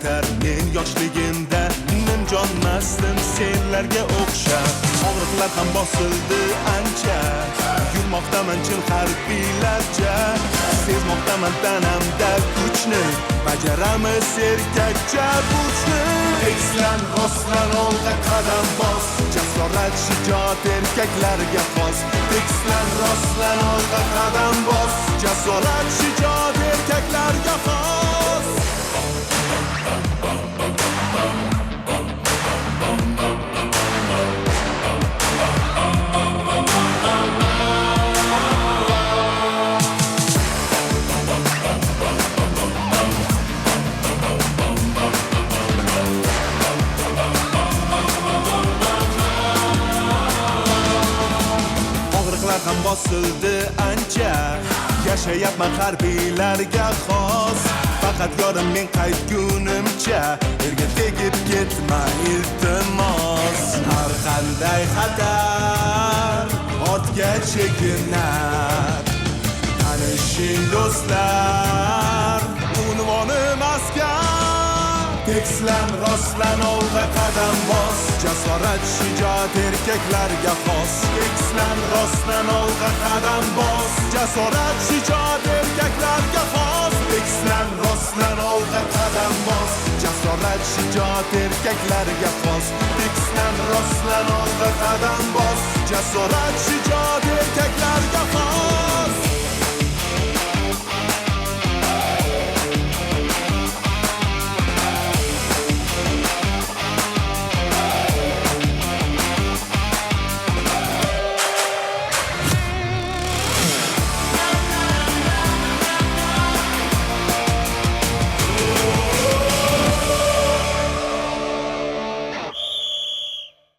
yetar. Men yoshligimda nimjonmasdim senlarga o'xshab. Og'riqlar ham bosildi ancha, yurmoqdaman chin harbiylarcha. Sezmoqdaman tanamda kuchni, bajaramiz erkakcha burchni. Tekislan, rostlan, olg'a qadam bos, jasorat, shijoat erkaklarga xos. Tekislan, rostlan, olg'a qadam bos, jasorat, shijoat erkaklarga xos. Ham bosildi ancha, yashayapman harbiylarga xos. Faqat yorim men qaytgunimcha, erga tegib ketma iltimos. Har qanday xatar ortga chekinar, tanishing do'stlar, unvonim askar. Tekislan, rostlan, olg'a qadam bos, jasorat, shijoat erkaklarga xos. Tekislan, rostlan, olg'a qadam bos, jasorat, shijoat erkaklarga xos. Tekislan, rostlan, olg'a qadam bos, jasorat, shijoat erkaklarga xos. Tekislan, rostlan, olg'a qadam bos, jasorat, shijoat erkaklarga